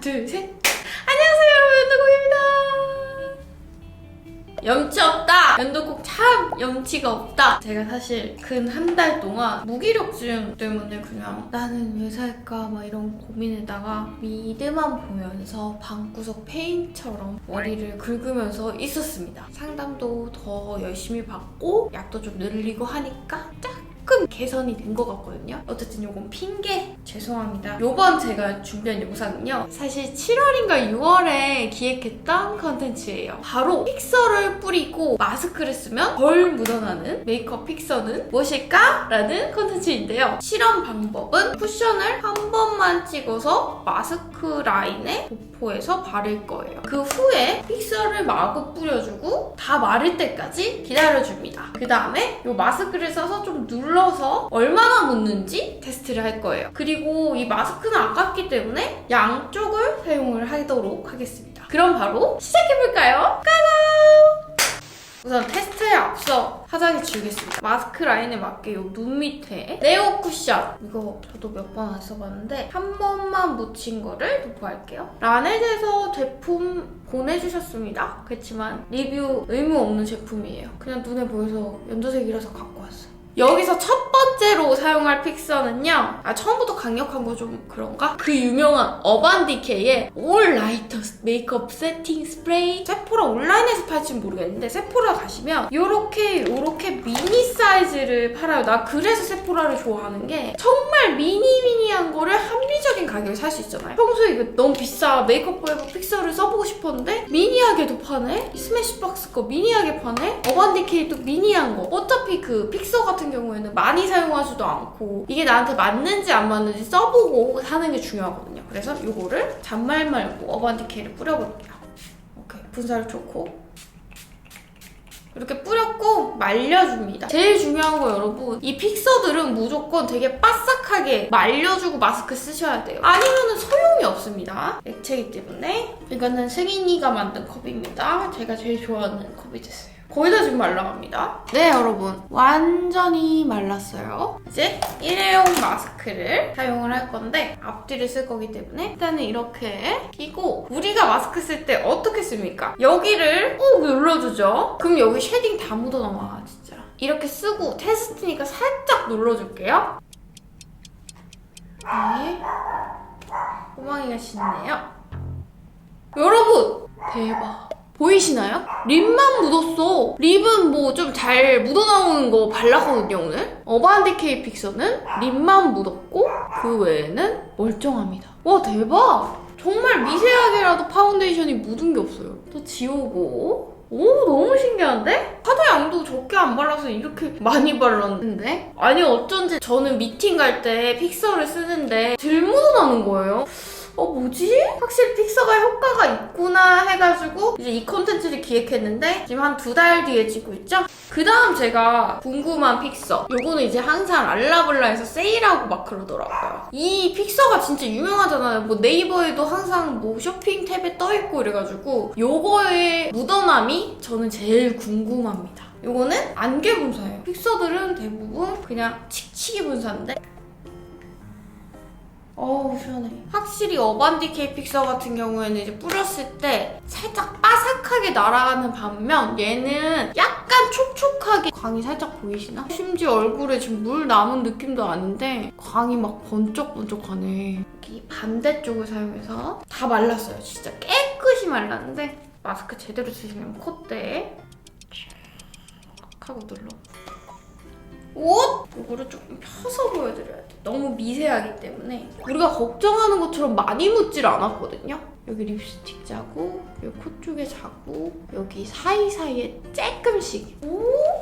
둘, 셋. 안녕하세요, 여러분, 연두콩입니다. 염치 없다. 연두콩 참 염치가 없다. 제가 사실 근 한 달 동안 무기력증 때문에 그냥 나는 왜 살까 막 이런 고민에다가 미드만 보면서 방구석 페인처럼 머리를 긁으면서 있었습니다. 상담도 더 열심히 받고 약도 좀 늘리고 하니까 조금 개선이 된 것 같거든요. 어쨌든 요건 핑계 죄송합니다. 요번 제가 준비한 영상은요, 사실 7월인가 6월에 기획했던 컨텐츠예요. 바로 픽서를 뿌리고 마스크를 쓰면 덜 묻어나는 메이크업 픽서는 무엇일까? 라는 컨텐츠인데요. 실험 방법은 쿠션을 한 번만 찍어서 마스크 라인에 도포해서 바를 거예요. 그 후에 픽서를 마구 뿌려주고 다 마를 때까지 기다려줍니다. 그 다음에 이 마스크를 써서 좀 눌러서 얼마나 묻는지 테스트를 할 거예요. 그리고 이 마스크는 아깝기 때문에 양쪽을 사용을 하도록 하겠습니다. 그럼 바로 시작해볼까요? 까고! 우선 테스트에 앞서 화장을 지우겠습니다. 마스크 라인에 맞게 요 눈 밑에 네오 쿠션, 이거 저도 몇 번 안 써봤는데 한 번만 묻힌 거를 도포할게요. 라넷에서 제품 보내주셨습니다. 그렇지만 리뷰 의무 없는 제품이에요. 그냥 눈에 보여서 연두색이라서 갖고 왔어요. 여기서 첫 번째로 사용할 픽서는요, 처음부터 강력한 거 좀 그런가? 그 유명한 어반디케이의 올 라이터 메이크업 세팅 스프레이. 세포라 온라인에서 팔지는 모르겠는데 세포라 가시면 요렇게 미니 사이즈를 팔아요. 나 그래서 세포라를 좋아하는 게 정말 미니미니한 거를 합리적인 가격에 살 수 있잖아요. 평소에 이거 너무 비싸 메이크업 포에버 픽서를 써보고 싶었는데 미니하게도 파네? 스매시박스 거 미니하게 파네? 어반디케이도 미니한 거. 어차피 그 픽서 같은 경우에는 많이 사용하지도 않고 이게 나한테 맞는지 안 맞는지 써보고 사는 게 중요하거든요. 그래서 이거를 잔말 말고 어반디케이를 뿌려볼게요. 오케이, 분사를 좋고 이렇게 뿌렸고 말려줍니다. 제일 중요한 거 여러분, 이 픽서들은 무조건 되게 바싹하게 말려주고 마스크 쓰셔야 돼요. 아니면은 소용이 없습니다. 액체이기 때문에. 이거는 승인이가 만든 컵입니다. 제가 제일 좋아하는 컵이 됐어요. 거의 다 지금 말라갑니다. 네, 여러분. 완전히 말랐어요. 이제 일회용 마스크를 사용을 할 건데 앞뒤를 쓸 거기 때문에 일단은 이렇게 끼고, 우리가 마스크 쓸 때 어떻게 씁니까? 여기를 꾹 눌러주죠. 그럼 여기 쉐딩 다 묻어나와, 진짜. 이렇게 쓰고 테스트니까 살짝 눌러줄게요. 네. 꼬망이가 짖네요. 여러분! 대박. 보이시나요? 립만 묻었어. 립은 뭐 좀 잘 묻어나오는 거 발랐거든요, 오늘. 어반디케이 픽서는 립만 묻었고 그 외에는 멀쩡합니다. 와, 대박! 정말 미세하게라도 파운데이션이 묻은 게 없어요. 또 지우고. 오, 너무 신기한데? 파도 양도 적게 안 발라서 이렇게 많이 발랐는데? 아니, 어쩐지 저는 미팅 갈 때 픽서를 쓰는데 덜 묻어나는 거예요. 뭐지? 확실히 픽서가 효과가 있구나 해가지고 이제 이 콘텐츠를 기획했는데 지금 한 2달 뒤에 찍고 있죠? 그 다음 제가 궁금한 픽서, 요거는 이제 항상 랄라블라에서 세일하고 막 그러더라고요. 이 픽서가 진짜 유명하잖아요. 뭐 네이버에도 항상 뭐 쇼핑 탭에 떠있고 이래가지고 요거의 묻어남이 저는 제일 궁금합니다. 요거는 안개 분사예요. 픽서들은 대부분 그냥 칙칙이 분사인데 어우, 시원해. 확실히 어반디케이 픽서 같은 경우에는 이제 뿌렸을 때 살짝 바삭하게 날아가는 반면 얘는 약간 촉촉하게, 광이 살짝 보이시나? 심지어 얼굴에 지금 물 남은 느낌도 아닌데 광이 막 번쩍번쩍하네. 여기 반대쪽을 사용해서 다 말랐어요. 진짜 깨끗이 말랐는데 마스크 제대로 쓰시면 콧대에 촥 하고 눌러. 옷! 이거를 조금 펴서 보여드려야 돼. 너무 미세하기 때문에 우리가 걱정하는 것처럼 많이 묻질 않았거든요. 여기 립스틱 자국, 여기 코 쪽에 자국, 여기 사이사이에 조금씩.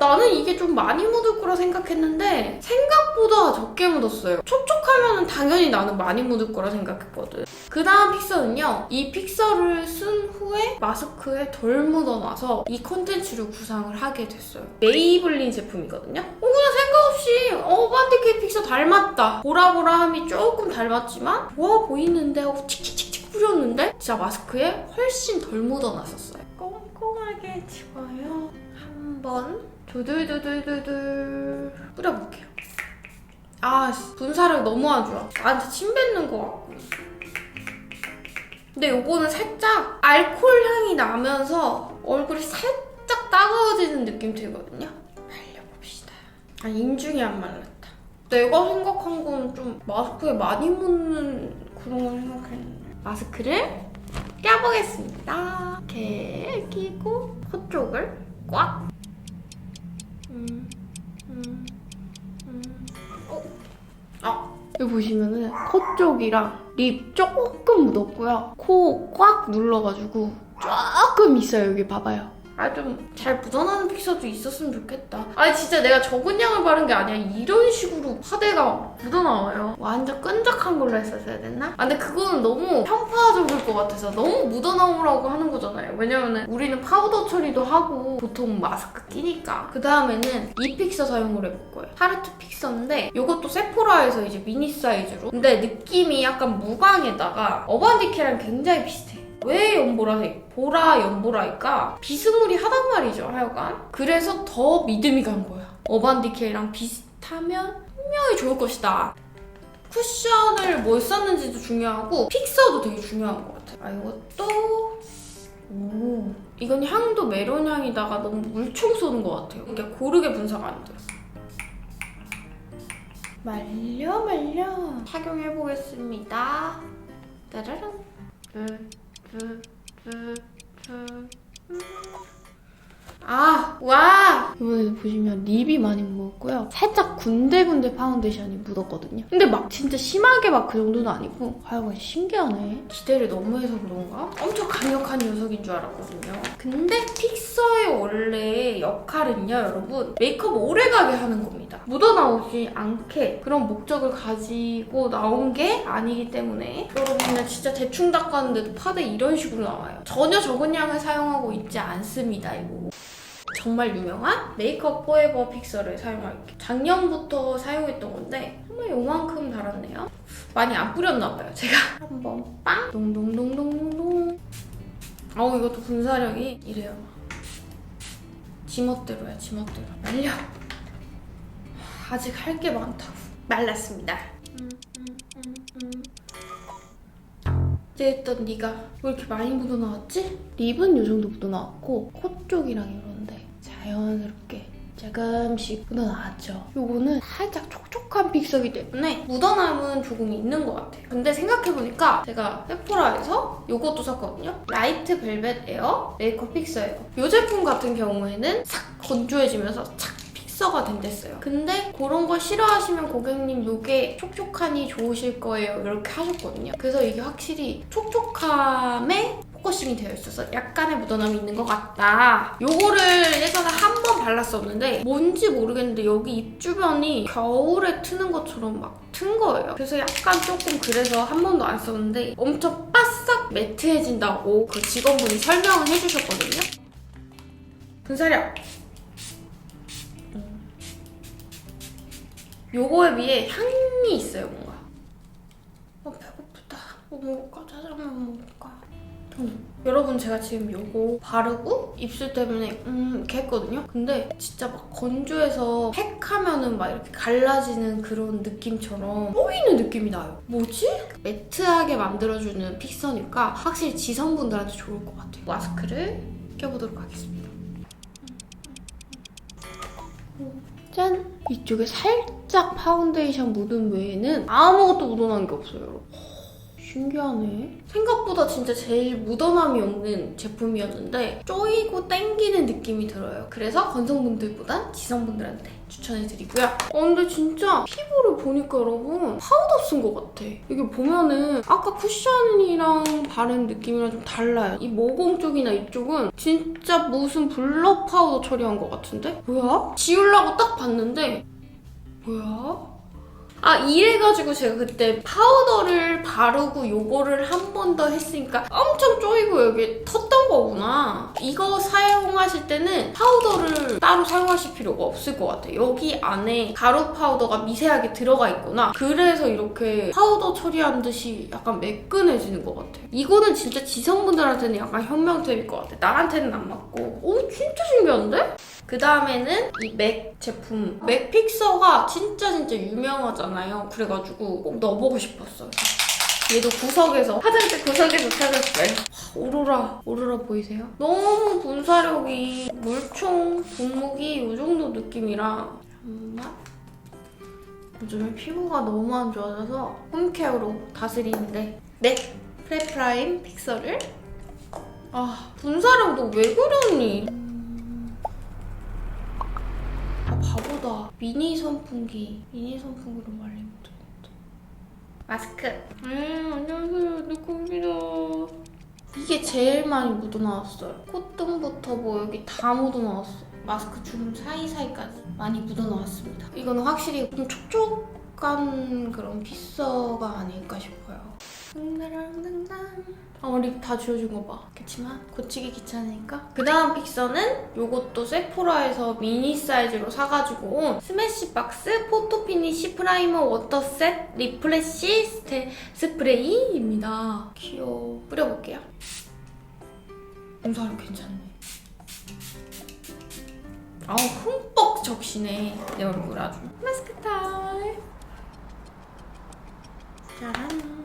나는 이게 좀 많이 묻을 거라 생각했는데 생각보다 적게 묻었어요. 촉촉하면 당연히 나는 많이 묻을 거라 생각했거든. 그 다음 픽서는요, 이 픽서를 쓴 후에 마스크에 덜 묻어나서 이 콘텐츠를 구상을 하게 됐어요. 메이블린 제품이거든요. 그냥 생각 없이 어반디케이 픽서 닮았다. 보라보라함이 조금 닮았지만 좋아 보이는데 칙칙칙칙 뿌렸는데 진짜 마스크에 훨씬 덜 묻어났었어요. 꼼꼼하게 지워요. 한번 두들두들두들 뿌려볼게요. 분사력 너무 안 좋아. 나한테 침 뱉는 것 같고. 근데 요거는 살짝 알코올 향이 나면서 얼굴이 살짝 따가워지는 느낌 들거든요. 발려봅시다. 아, 인중이 안 말랐다. 내가 생각한 건 좀 마스크에 많이 묻는 그런 걸 생각했는데. 마스크를 껴보겠습니다. 이렇게 끼고 코 쪽을 꽉. 여기 보시면은 코 쪽이랑 립 조금 묻었고요. 코 꽉 눌러가지고 조금 있어요. 여기 봐봐요. 아, 좀 잘 묻어나는 픽서도 있었으면 좋겠다. 아니 진짜 내가 적은 양을 바른 게 아니야. 이런 식으로 파데가 묻어나와요. 완전 끈적한 걸로 했었어야 됐나? 아, 근데 그거는 너무 편파적일 것 같아서 너무 묻어나오라고 하는 거잖아요. 왜냐면은 우리는 파우더 처리도 하고 보통 마스크 끼니까. 그 다음에는 이 픽서 사용을 해볼 거예요. 하르트 픽서인데 이것도 세포라에서 이제 미니 사이즈로. 근데 느낌이 약간 무광에다가 어반디케랑 굉장히 비슷해. 왜 연보라색? 보라 연보라니까 비스무리 하단 말이죠, 하여간. 그래서 더 믿음이 간 거야. 어반디케이랑 비슷하면 분명히 좋을 것이다. 쿠션을 뭘 썼는지도 중요하고 픽서도 되게 중요한 것 같아요. 아, 이것도 이건 향도 메론 향이다가 너무 물총 쏘는 것 같아요. 이게 고르게 분사가 안 돼요. 말려 착용해보겠습니다. 따라란. 아, 와! 이번에 보시면 립이 많이 묻었고요. 살짝 군데군데 파운데이션이 묻었거든요. 근데 막 진짜 심하게 막 그 정도는 아니고 하여간 신기하네. 기대를 너무 해서 그런가? 엄청 강력한 녀석인 줄 알았거든요. 근데 픽서의 원래 역할은요, 여러분. 메이크업 오래가게 하는 겁니다. 묻어나오지 않게 그런 목적을 가지고 나온 게 아니기 때문에 여러분 그냥 진짜 대충 닦았는데도 파데 이런 식으로 나와요. 전혀 적은 양을 사용하고 있지 않습니다, 이거. 정말 유명한 메이크업 포에버 픽서를 사용할게요. 작년부터 사용했던 건데 정말 요만큼 달았네요. 많이 안 뿌렸나봐요, 제가. 한번 빵! 동동동동동동. 이것도 분사력이 이래요. 지멋대로야, 지멋대로. 말려. 아직 할 게 많다고. 말랐습니다. 이제 했던 네가 왜 이렇게 많이 묻어나왔지? 립은 이 정도 묻어나왔고 코 쪽이랑 이런데 자연스럽게 조금씩 묻어나왔죠. 요거는 살짝 촉촉한 픽서이기 때문에 묻어남은 조금 있는 것 같아요. 근데 생각해보니까 제가 세포라에서 요것도 샀거든요. 라이트 벨벳 에어 메이크업 픽서예요. 이 제품 같은 경우에는 싹 건조해지면서 착 픽서가 된댔어요. 근데 그런 거 싫어하시면 고객님 요게 촉촉하니 좋으실 거예요. 이렇게 하셨거든요. 그래서 이게 확실히 촉촉함에 포커싱이 되어 있어서 약간의 묻어남이 있는 것 같다. 요거를 예전에 한 번 발랐었는데 뭔지 모르겠는데 여기 입 주변이 겨울에 트는 것처럼 막 튼 거예요. 그래서 약간 조금 그래서 한 번도 안 썼는데 엄청 바싹 매트해진다고 그 직원분이 설명을 해주셨거든요. 분사력! 요거에 비해 향이 있어요, 뭔가. 배고프다. 뭐 먹을까? 짜장면 먹을까? 여러분, 제가 지금 요거 바르고 입술 때문에 이렇게 했거든요? 근데 진짜 막 건조해서 팩 하면은 막 이렇게 갈라지는 그런 느낌처럼 보이는 느낌이 나요. 뭐지? 매트하게 만들어주는 픽서니까 확실히 지성분들한테 좋을 것 같아요. 마스크를 껴보도록 하겠습니다. 짠! 이쪽에 살짝 파운데이션 묻은 외에는 아무것도 묻어난 게 없어요, 여러분. 신기하네. 생각보다 진짜 제일 묻어남이 없는 제품이었는데 쪼이고 땡기는 느낌이 들어요. 그래서 건성분들보단 지성분들한테 추천해드리고요. 근데 진짜 피부를 보니까 여러분 파우더 쓴 것 같아. 이게 보면은 아까 쿠션이랑 바른 느낌이랑 좀 달라요. 이 모공 쪽이나 이쪽은 진짜 무슨 블러 파우더 처리한 것 같은데? 뭐야? 지우려고 딱 봤는데 뭐야? 이래가지고 제가 그때 파우더를 바르고 요거를 한 번 더 했으니까 엄청 쪼이고 여기 텄던 거구나. 이거 사용하실 때는 파우더를 따로 사용하실 필요가 없을 것 같아요. 여기 안에 가루 파우더가 미세하게 들어가 있구나. 그래서 이렇게 파우더 처리한 듯이 약간 매끈해지는 것 같아요. 이거는 진짜 지성분들한테는 약간 혁명템일 것 같아요. 나한테는 안 맞고. 진짜 신기한데? 그 다음에는 이 맥 제품. 맥 픽서가 진짜 유명하잖아요. 그래가지고 꼭 넣어보고 싶었어요. 얘도 구석에서, 화장대 구석에서 찾았어요. 오로라 보이세요? 너무 분사력이, 물총 분무기 이 정도 느낌이라 잠깐만. 요즘에 피부가 너무 안 좋아져서 홈케어로 다스리는데 네! 프레프라임 픽서를 분사력 너 왜 그러니? 바보다. 미니 선풍기로 말리면 되겠다. 마스크. 안녕하세요. 누구입니다. 이게 제일 많이 묻어나왔어요. 콧등부터 뭐 여기 다 묻어나왔어. 마스크 주름 사이사이까지 많이 묻어나왔습니다. 이거는 확실히 좀 촉촉한 그런 픽서가 아닐까 싶어요. 립 다 지워준 거 봐. 그렇지만 고치기 귀찮으니까. 그 다음 픽서는 이것도 세포라에서 미니 사이즈로 사가지고 온 스매시박스 포토피니쉬 프라이머 워터셋 리프레쉬 스프레이입니다. 귀여워. 뿌려볼게요. 분사력 괜찮네. 흠뻑 적시네. 내 얼굴 아주. 마스크 타임. 짜란.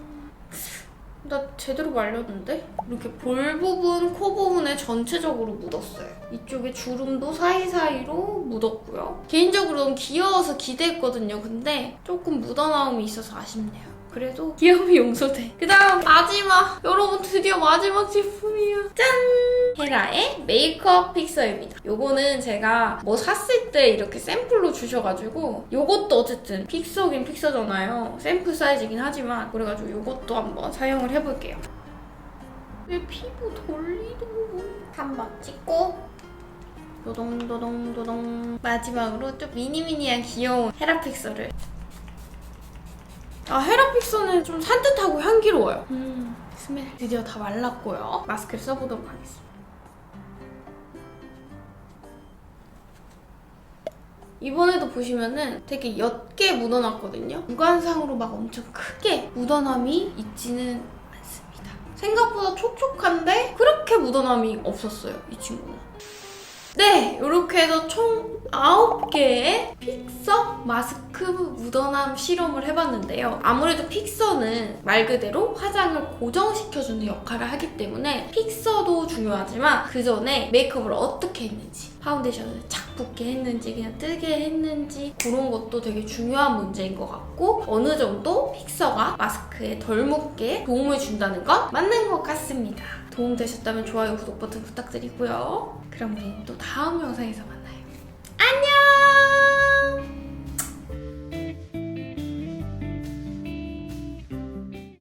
나 제대로 말렸는데? 이렇게 볼 부분, 코 부분에 전체적으로 묻었어요. 이쪽에 주름도 사이사이로 묻었고요. 개인적으로는 귀여워서 기대했거든요. 근데 조금 묻어나옴이 있어서 아쉽네요. 그래도 귀여움이 용서돼. 그 다음 마지막! 여러분 드디어 마지막 제품이에요. 짠! 헤라의 메이크업 픽서입니다. 요거는 제가 뭐 샀을 때 이렇게 샘플로 주셔가지고 요것도 어쨌든 픽서긴 픽서잖아요. 샘플 사이즈긴 하지만 그래가지고 요것도 한번 사용을 해볼게요. 내 피부 돌리도 한번 찍고 도동도동도동 마지막으로 좀 미니미니한 귀여운 헤라 픽서를 헤라 픽서는 좀 산뜻하고 향기로워요. 스멜 드디어 다 말랐고요. 마스크를 써보도록 하겠습니다. 이번에도 보시면은 되게 옅게 묻어났거든요. 육안상으로 막 엄청 크게 묻어남이 있지는 않습니다. 생각보다 촉촉한데 그렇게 묻어남이 없었어요, 이 친구는. 네! 이렇게 해서 총 9개의 픽서 마스크 묻어남 실험을 해봤는데요. 아무래도 픽서는 말 그대로 화장을 고정시켜주는 역할을 하기 때문에 픽서도 중요하지만 그 전에 메이크업을 어떻게 했는지, 파운데이션을 착 붙게 했는지 그냥 뜨게 했는지 그런 것도 되게 중요한 문제인 것 같고 어느 정도 픽서가 마스크에 덜 묻게 도움을 준다는 건 맞는 것 같습니다. 도움되셨다면 좋아요, 구독 버튼 부탁드리고요. 그럼 우리는 또 다음 영상에서 만나요.